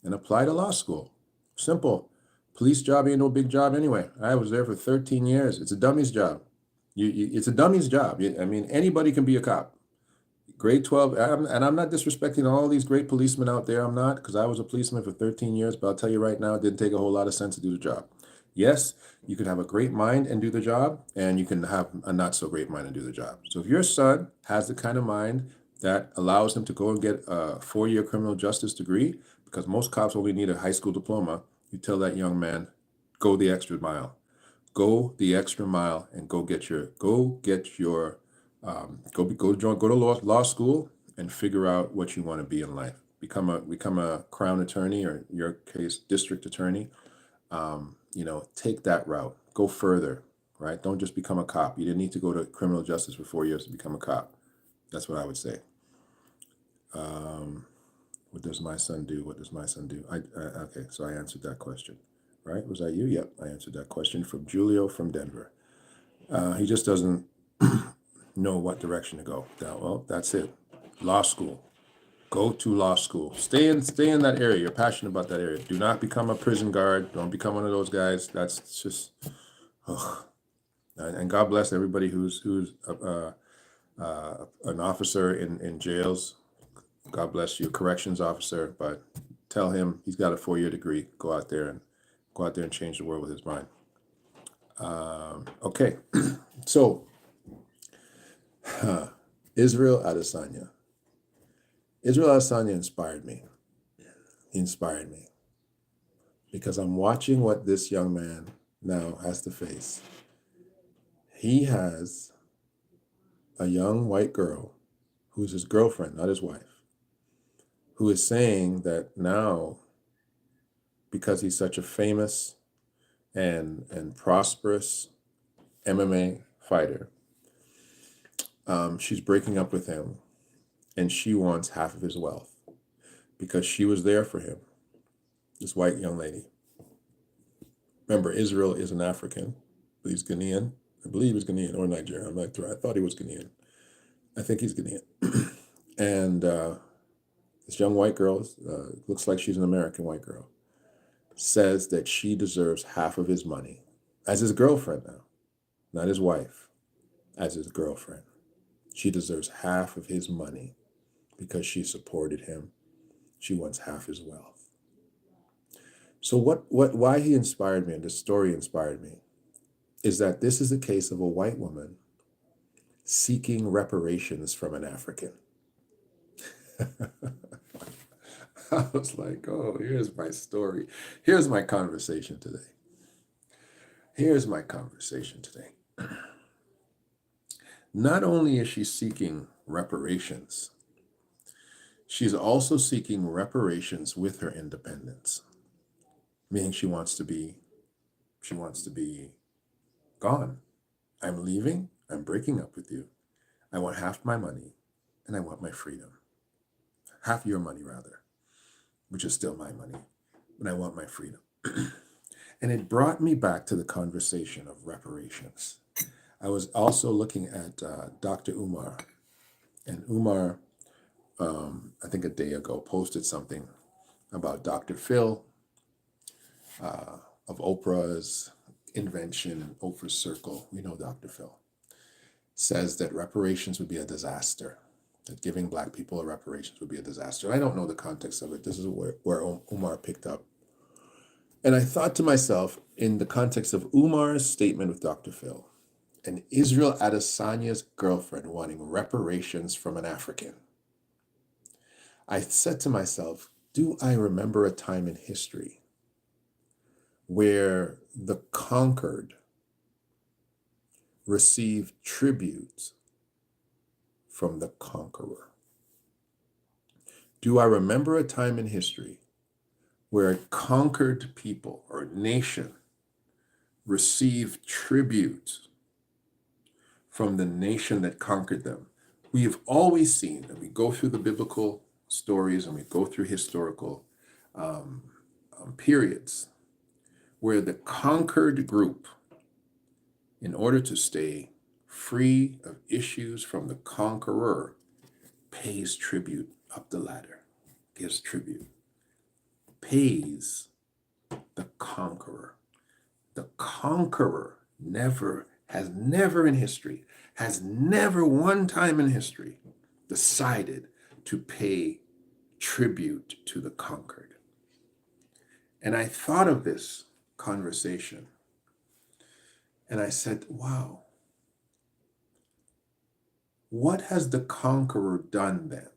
Speaker 1: and apply to law school. Simple. Police job ain't no big job anyway. I was there for 13 years. It's a dummy's job. It's a dummy's job. I mean, anybody can be a cop. Grade 12, and I'm not disrespecting all these great policemen out there. I'm not, because I was a policeman for 13 years, but I'll tell you right now, it didn't take a whole lot of sense to do the job. Yes, you can have a great mind and do the job, and you can have a not so great mind and do the job. So if your son has the kind of mind that allows him to go and get a 4-year criminal justice degree, because most cops only need a high school diploma, you tell that young man, go the extra mile. Go the extra mile and go to law school and figure out what you want to be in life. Become a crown attorney, or in your case, district attorney. Take that route. Go further, right? Don't just become a cop. You didn't need to go to criminal justice for 4 years to become a cop. That's what I would say. What does my son do? What does my son do? Okay, so I answered that question, right? Was that you? Yep, I answered that question from Julio from Denver. He just doesn't know what direction to go. Well, that's it. Law school. Go to law school. Stay in that area. You're passionate about that area. Do not become a prison guard. Don't become one of those guys. That's just, and God bless everybody who's an officer in jails. God bless you, corrections officer. But tell him he's got a 4-year degree. Go out there and change the world with his mind. Okay, so Israel Adesanya. Israel Adesanya inspired me. He inspired me because I'm watching what this young man now has to face. He has a young white girl who's his girlfriend, not his wife, who is saying that now, because he's such a famous and prosperous MMA fighter, she's breaking up with him, and she wants half of his wealth because she was there for him, this white young lady. Remember, Israel is an African, but he's Ghanaian. I believe he's Ghanaian or Nigerian. I'm not sure. I thought he was Ghanaian. I think he's Ghanaian. And this young white girl, looks like she's an American white girl, says that she deserves half of his money as his girlfriend now, not his wife, as his girlfriend. She deserves half of his money because she supported him. She wants half his wealth. So why he inspired me, and this story inspired me, is that this is a case of a white woman seeking reparations from an African. I was like, oh, here's my story. Here's my conversation today. Not only is she seeking reparations, she's also seeking reparations with her independence, meaning she wants to be gone. I'm leaving. I'm breaking up with you. I want half my money, and I want my freedom. Half your money, rather, which is still my money, but I want my freedom. And it brought me back to the conversation of reparations. I was also looking at Dr. Umar, and Umar, I think a day ago, posted something about Dr. Phil of Oprah's invention and Oprah's circle. We know Dr. Phil says that reparations would be a disaster, that giving Black people reparations would be a disaster. I don't know the context of it. This is where Umar picked up. And I thought to myself, in the context of Umar's statement with Dr. Phil and Israel Adesanya's girlfriend wanting reparations from an African, I said to myself, do I remember a time in history where the conquered receive tribute from the conqueror. Do I remember a time in history where a conquered people or nation received tribute from the nation that conquered them? We have always seen, and we go through the biblical stories and we go through historical periods where the conquered group, in order to stay free of issues from the conqueror, pays tribute up the ladder, gives tribute, pays the conqueror. The conqueror has never in history, has never one time in history decided to pay tribute to the conquered. And I thought of this conversation and I said, wow, what has the conqueror done then?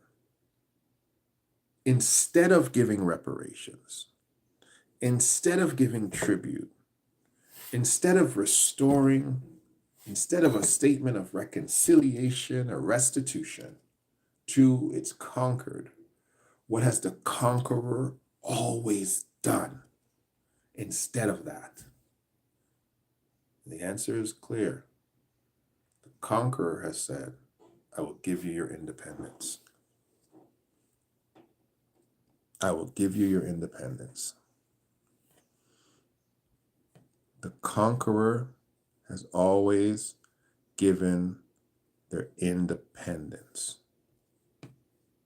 Speaker 1: Instead of giving reparations, instead of giving tribute, instead of restoring, instead of a statement of reconciliation or restitution to its conquered, what has the conqueror always done instead of that? The answer is clear. The conqueror has said, I will give you your independence. I will give you your independence. The conqueror has always given their independence.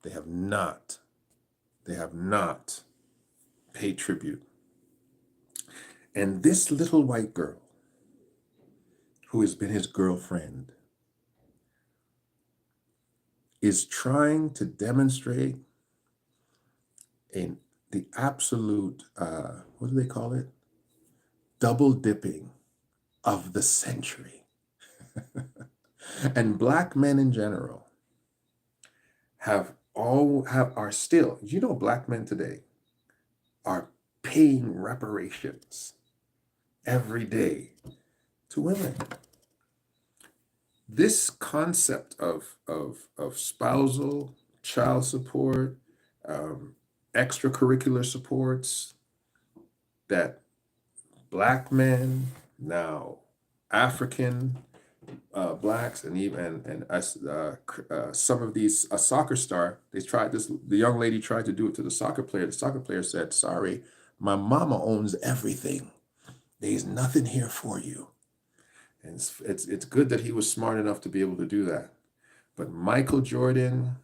Speaker 1: They have not paid tribute. And this little white girl, who has been his girlfriend, is trying to demonstrate the absolute, what do they call it? Double dipping of the century. And black men in general are still, black men today are paying reparations every day to women. This concept of spousal, child support, extracurricular supports that black men, now African blacks, and even some of these, a soccer star, the young lady tried to do it to the soccer player. The soccer player said, sorry, my mama owns everything. There's nothing here for you. And it's good that he was smart enough to be able to do that. But Michael Jordan,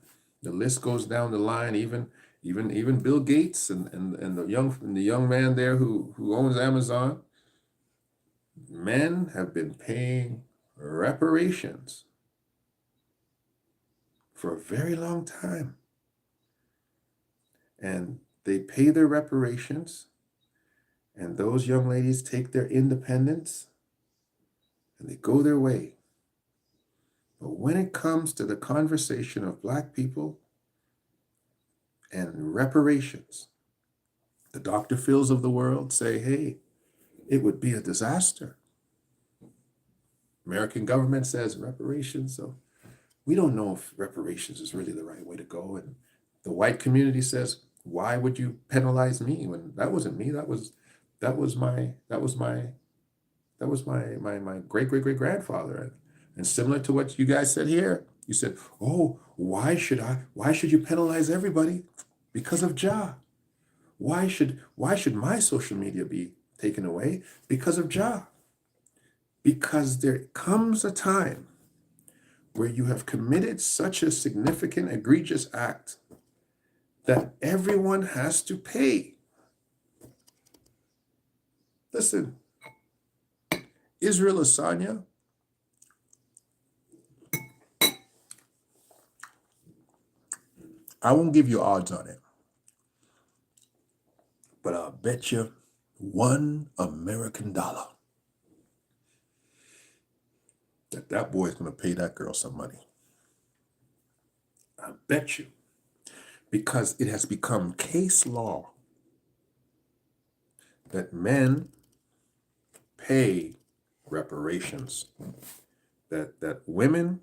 Speaker 1: the list goes down the line, even Bill Gates and the young man there who owns Amazon, men have been paying reparations for a very long time. And they pay their reparations, and those young ladies take their independence and they go their way. But when it comes to the conversation of black people and reparations, the Dr. Phils of the world say, hey, it would be a disaster. American government says reparations, so we don't know if reparations is really the right way to go. And the white community says, why would you penalize me when that wasn't me? That was my great grandfather. And similar to what you guys said here, you said, oh, why should you penalize everybody? Because of Ja. Why should my social media be taken away? Because of Ja. Because there comes a time where you have committed such a significant, egregious act that everyone has to pay. Listen, Israel Lasagna, I won't give you odds on it, but I'll bet you $1 American that boy's going to pay that girl some money. I bet you. Because it has become case law that men pay reparations that women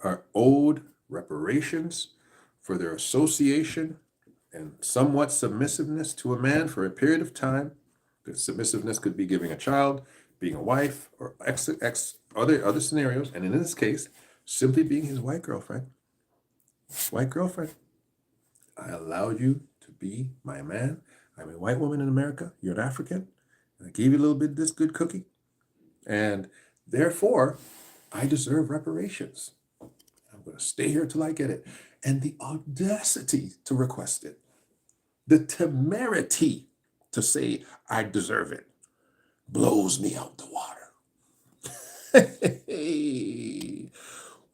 Speaker 1: are owed reparations for their association and somewhat submissiveness to a man for a period of time. Because submissiveness could be giving a child, being a wife, or other scenarios. And in this case, simply being his white girlfriend. White girlfriend. I allowed you to be my man. I'm a white woman in America. You're an African. I gave you a little bit of this good cookie. And therefore, I deserve reparations. I'm going to stay here till I get it. And the audacity to request it, the temerity to say I deserve it, blows me out the water.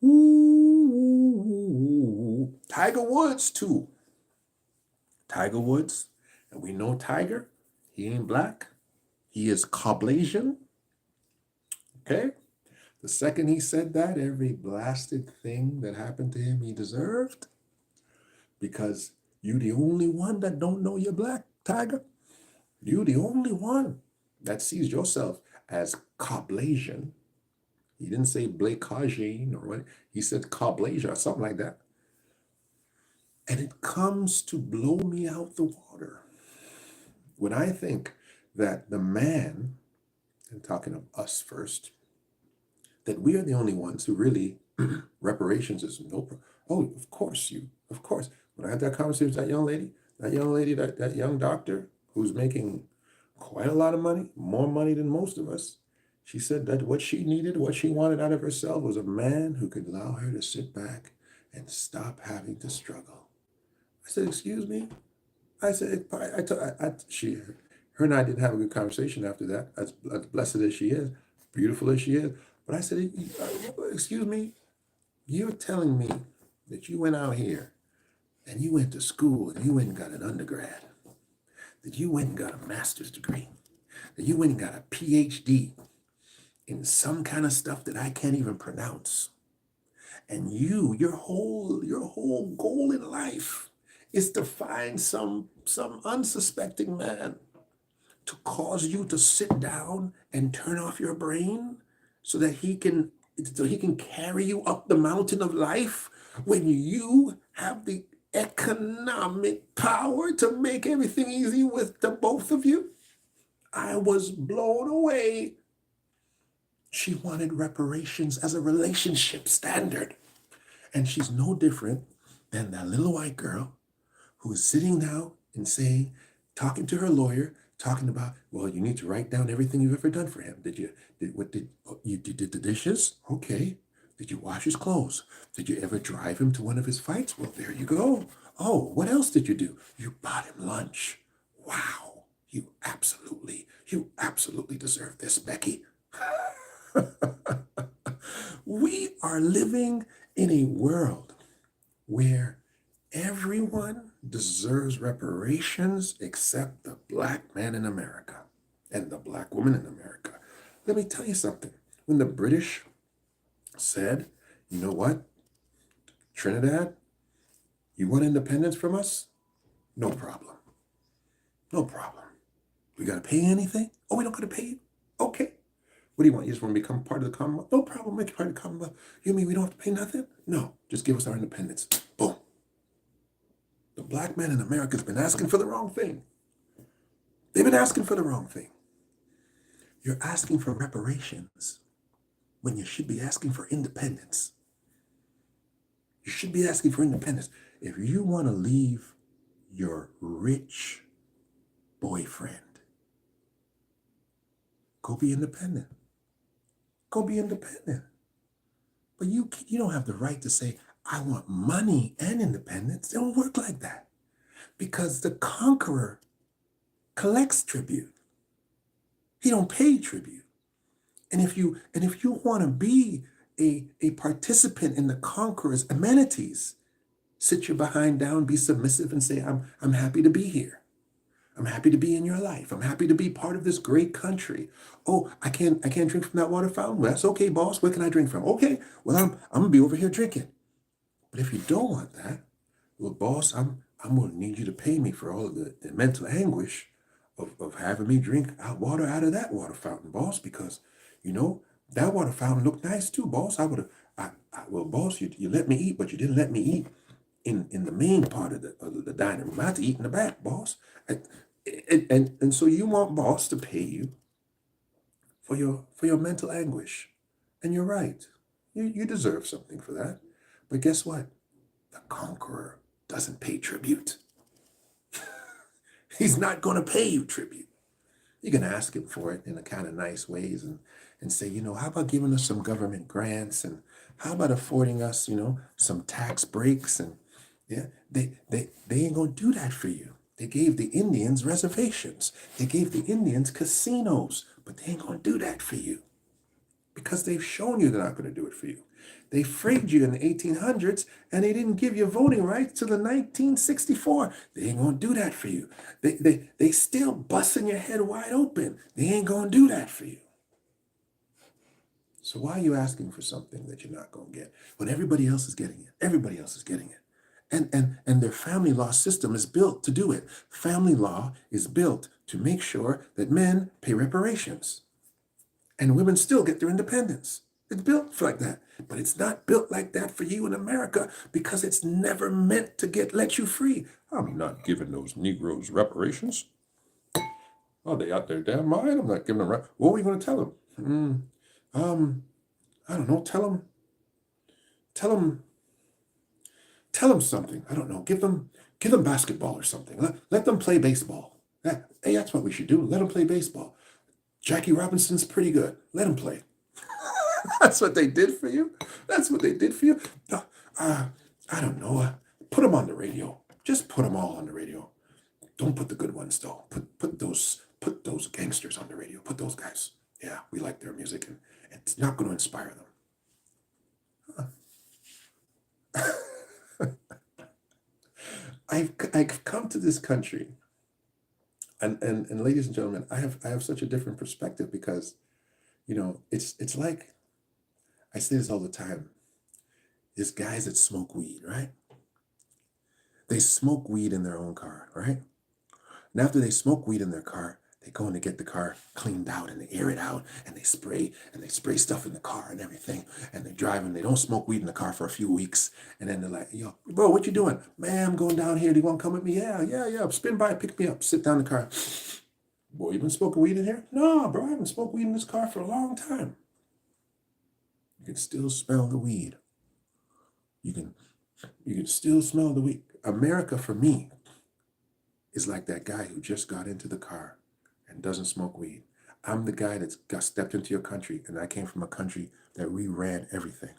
Speaker 1: Ooh. Tiger Woods, too. Tiger Woods, and we know Tiger, he ain't black. He is Caucasian. Okay? The second he said that, every blasted thing that happened to him he deserved. Because you the only one that don't know you're black, Tiger. You the only one that sees yourself as Caucasian. He didn't say Blakasian or what. He said Caucasian or something like that. And it comes to blow me out the water when I think that the man, and talking of us first, that we are the only ones who really, reparations is no problem. Oh, of course. When I had that conversation with that young lady, that young doctor who's making quite a lot of money, more money than most of us, she said that what she needed, what she wanted out of herself was a man who could allow her to sit back and stop having to struggle. I said, excuse me? I said, her and I didn't have a good conversation after that. As blessed as she is, beautiful as she is. But I said, excuse me, you're telling me that you went out here and you went to school and you went and got an undergrad, that you went and got a master's degree, that you went and got a PhD in some kind of stuff that I can't even pronounce. And your whole goal in life is to find some unsuspecting man to cause you to sit down and turn off your brain so he can carry you up the mountain of life when you have the economic power to make everything easy with the both of you. I was blown away. She wanted reparations as a relationship standard. And she's no different than that little white girl who is sitting now and saying, talking to her lawyer, talking about, well, you need to write down everything you've ever done for him. You did the dishes? Okay. Did you wash his clothes? Did you ever drive him to one of his fights? Well, there you go. Oh, what else did you do? You bought him lunch. Wow. You absolutely deserve this, Becky. We are living in a world where everyone deserves reparations except the black man in America and the black woman in America. Let me tell you something. When the British said, you know what, Trinidad, you want independence from us? No problem. No problem. We got to pay anything? Oh, we don't got to pay you? Okay. What do you want? You just want to become part of the Commonwealth? No problem. Make you part of the Commonwealth. You mean we don't have to pay nothing? No. Just give us our independence. Boom. The black man in America has been asking for the wrong thing. They've been asking for the wrong thing. You're asking for reparations when you should be asking for independence. You should be asking for independence. If you want to leave your rich boyfriend, go be independent. Go be independent. But you don't have the right to say, I want money and independence. It don't work like that. Because the conqueror collects tribute. He don't pay tribute. And if you want to be a participant in the conqueror's amenities, sit your behind down, be submissive, and say, I'm happy to be here. I'm happy to be in your life. I'm happy to be part of this great country. Oh, I can't drink from that water fountain. Well, that's okay, boss. Where can I drink from? Okay, well, I'm gonna be over here drinking. But if you don't want that, well, boss, I'm gonna need you to pay me for all of the mental anguish of having me drink water out of that water fountain, boss, because That water fountain looked nice too, boss. Well, boss, you let me eat, but you didn't let me eat in the main part of the dining room. I had to eat in the back, boss. And so you want boss to pay you for your mental anguish. And you're right. You deserve something for that. But guess what? The conqueror doesn't pay tribute. He's not going to pay you tribute. You can ask him for it in a kind of nice ways and say, how about giving us some government grants, and how about affording us, some tax breaks, and yeah, they ain't gonna do that for you. They gave the Indians reservations. They gave the Indians casinos, but they ain't gonna do that for you because they've shown you they're not gonna do it for you. They freed you in the 1800s and they didn't give you voting rights till the 1964. They ain't gonna do that for you. They still busting your head wide open. They ain't gonna do that for you. So why are you asking for something that you're not gonna get when everybody else is getting it? Everybody else is getting it. And their family law system is built to do it. Family law is built to make sure that men pay reparations and women still get their independence. It's built like that, but it's not built like that for you in America because it's never meant to let you free. I'm not giving those Negroes reparations. Are they out their damn mind? I'm not giving them. What are we going to tell them? I don't know. Tell them something. I don't know. Give them basketball or something. Let them play baseball. Hey, that's what we should do. Let them play baseball. Jackie Robinson's pretty good. Let him play. That's what they did for you? That's what they did for you? I don't know. Put them on the radio. Just put them all on the radio. Don't put the good ones though. Put those gangsters on the radio. Put those guys. Yeah, we like their music, and it's not going to inspire them. I've come to this country, and ladies and gentlemen, I have such a different perspective because, it's like I say this all the time. There's guys that smoke weed, right? They smoke weed in their own car, right? And after they smoke weed in their car, they go in to get the car cleaned out and they air it out and they spray stuff in the car and everything. And they drive and they don't smoke weed in the car for a few weeks. And then they're like, yo, bro, what you doing? Man, I'm going down here. Do you want to come with me? Yeah. Spin by, pick me up, sit down in the car. Boy, you been smoking weed in here? No, bro, I haven't smoked weed in this car for a long time. You can still smell the weed. You can still smell the weed. America, for me, is like that guy who just got into the car and doesn't smoke weed. I'm the guy that's got stepped into your country, and I came from a country that we ran everything.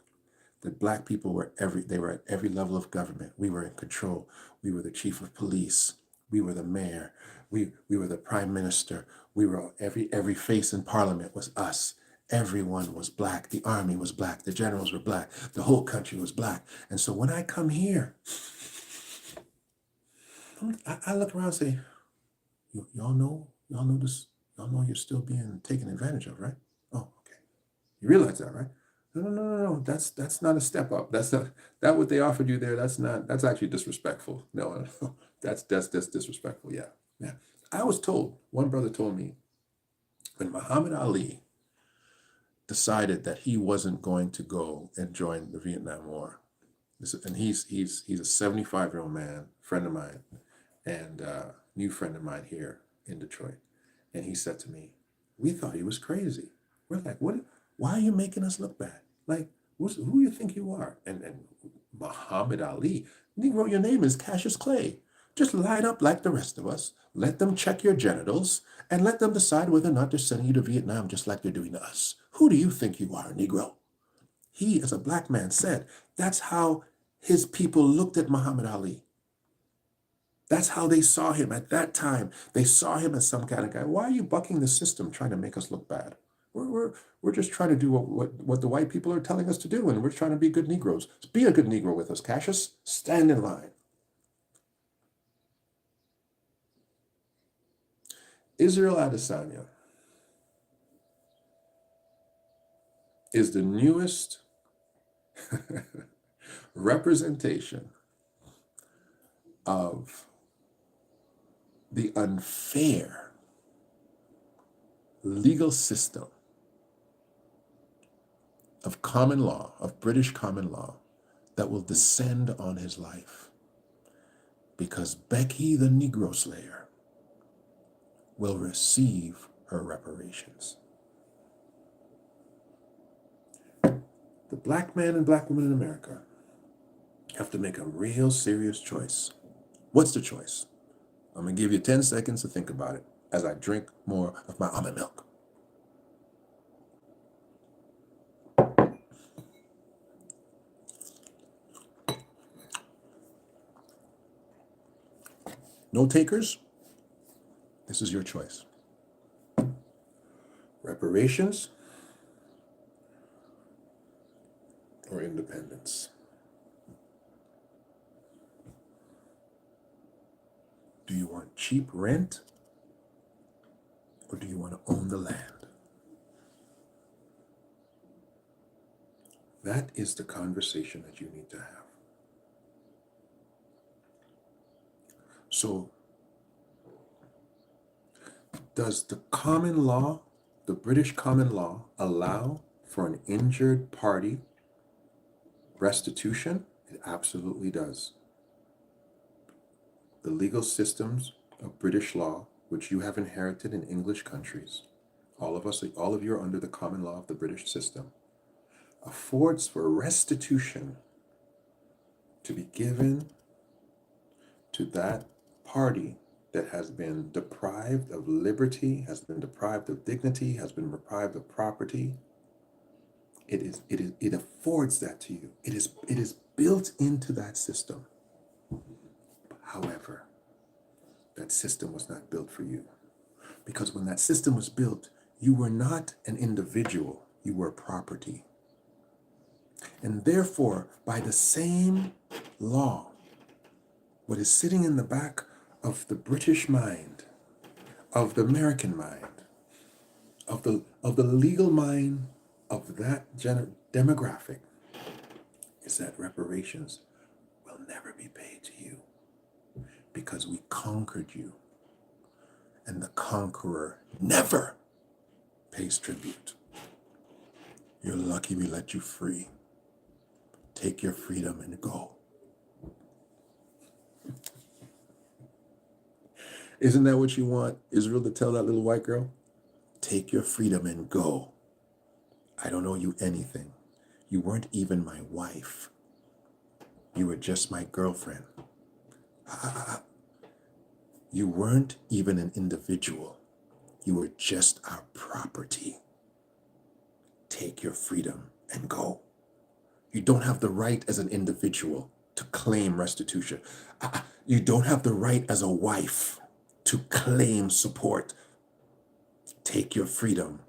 Speaker 1: That black people were they were at every level of government. We were in control. We were the chief of police. We were the mayor. We were the prime minister. We were every face in parliament was us. Everyone was black. The army was black. The generals were black. The whole country was black. And so when I come here, I look around and say, y'all know this, y'all know you're still being taken advantage of, right? Oh, okay. You realize that, right? No. That's not a step up. That's not that what they offered you there. That's actually disrespectful. No. That's disrespectful. Yeah. I was told, one brother told me, when Muhammad Ali decided that he wasn't going to go and join the Vietnam War, and he's a 75-year-old man, friend of mine, and new friend of mine here in Detroit. And he said to me, we thought he was crazy. We're like, what? Why are you making us look bad? Like, who do you think you are? And Muhammad Ali, Negro, your name is Cassius Clay. Just line up like the rest of us. Let them check your genitals and let them decide whether or not they're sending you to Vietnam just like they're doing to us. Who do you think you are, Negro? He, as a black man, said that's how his people looked at Muhammad Ali. That's how they saw him at that time. They saw him as some kind of guy. Why are you bucking the system trying to make us look bad? We're just trying to do what the white people are telling us to do, and we're trying to be good Negroes. Be a good Negro with us, Cassius. Stand in line. Israel Adesanya is the newest representation of the unfair legal system of common law, of British common law, that will descend on his life, because Becky the Negro Slayer will receive her reparations. The black man and black woman in America have to make a real serious choice. What's the choice? I'm going to give you 10 seconds to think about it as I drink more of my almond milk. No takers? This is your choice. Reparations or independence? Do you want cheap rent or do you want to own the land? That is the conversation that you need to have. So, does the common law, the British common law, allow for an injured party restitution? It absolutely does. The legal systems of British law, which you have inherited in English countries, all of you are under the common law of the British system, affords for restitution to be given to that party that has been deprived of liberty, has been deprived of dignity, has been deprived of property. It affords that to you. It is built into that system. However, that system was not built for you. Because when that system was built, you were not an individual, you were property. And therefore, by the same law, what is sitting in the back of the British mind, of the American mind, of the legal mind of that demographic, is that reparations will never be paid to you because we conquered you, and the conqueror never pays tribute. You're lucky we let you free. Take your freedom and go. Isn't that what you want Israel to tell that little white girl? Take your freedom and go. I don't owe you anything. You weren't even my wife. You were just my girlfriend. You weren't even an individual. You were just our property. Take your freedom and go. You don't have the right as an individual to claim restitution. You don't have the right as a wife to claim support. Take your freedom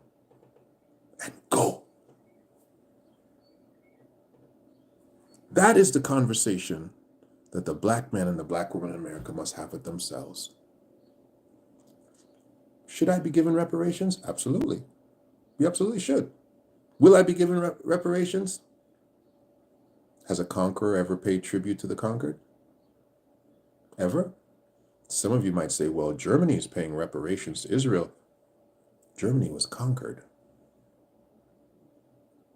Speaker 1: and go. That is the conversation that the black man and the black woman in America must have with themselves. Should I be given reparations? Absolutely. We absolutely should. Will I be given reparations? Has a conqueror ever paid tribute to the conquered? Ever? Some of you might say, well, Germany is paying reparations to Israel. Germany was conquered.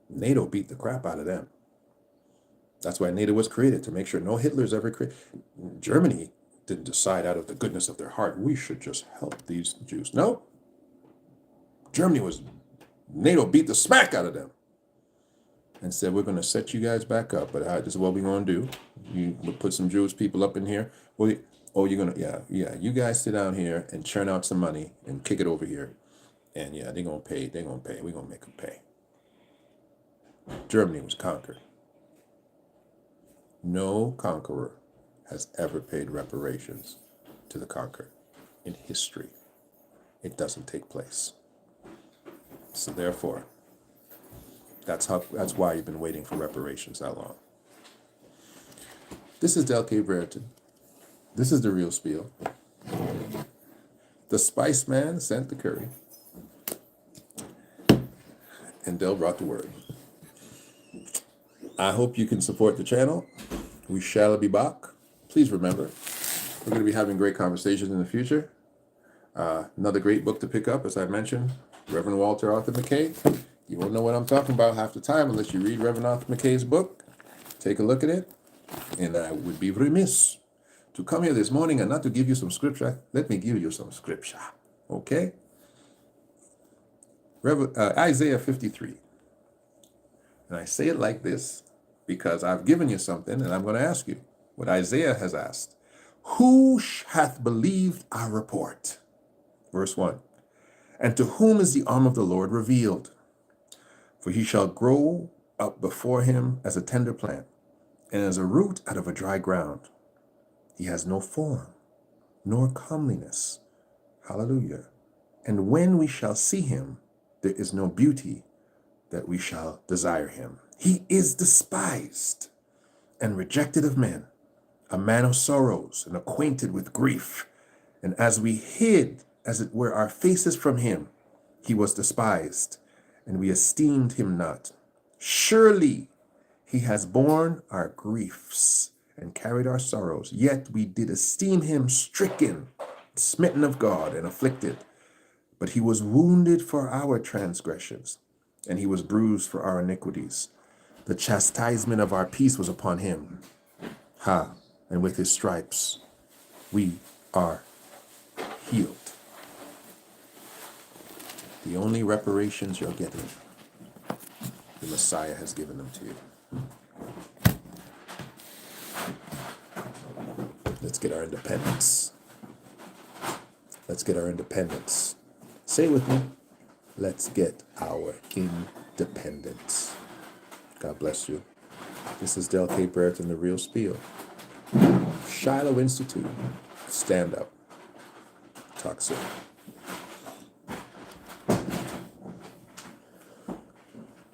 Speaker 1: NATO beat the crap out of them. That's why NATO was created, to make sure no Hitler's ever created. Germany didn't decide out of the goodness of their heart, we should just help these Jews. No. NATO beat the smack out of them and said, we're going to set you guys back up, but this is what we're going to do. We'll put some Jewish people up in here. Well, you're going to, yeah, you guys sit down here and churn out some money and kick it over here. And yeah, they're going to pay. We're going to make them pay. Germany was conquered. No conqueror has ever paid reparations to the conquered in history. It doesn't take place. So therefore, that's why you've been waiting for reparations that long. This is Del K. Brereton. This is the real spiel. The Spice Man sent the curry, and Del brought the word. I hope you can support the channel. We shall be back. Please remember, we're going to be having great conversations in the future. Another great book to pick up, as I mentioned, Reverend Walter Arthur McKay, You won't know what I'm talking about half the time unless you read Reverend Arthur McKay's book. Take a look at it. And I would be remiss to come here this morning and not to give you some scripture. Let me give you some scripture. Okay? Isaiah 53. And I say it like this because I've given you something and I'm going to ask you what Isaiah has asked. Who hath believed our report? Verse 1. And to whom is the arm of the Lord revealed? For he shall grow up before him as a tender plant, and as a root out of a dry ground. He has no form, nor comeliness. Hallelujah. And when we shall see him, there is no beauty that we shall desire him. He is despised and rejected of men, a man of sorrows and acquainted with grief. And as we hid, as it were, our faces from him, he was despised, and we esteemed him not. Surely he has borne our griefs and carried our sorrows, yet we did esteem him stricken, smitten of God, and afflicted. But he was wounded for our transgressions, and he was bruised for our iniquities. The chastisement of our peace was upon him. And with his stripes we are healed. The only reparations you're getting, the Messiah has given them to you. Let's get our independence. Let's get our independence. Say it with me. Let's get our independence. God bless you. This is Del K. Brereton, The Real Spiel. Shiloh Institute. Stand up. Talk soon.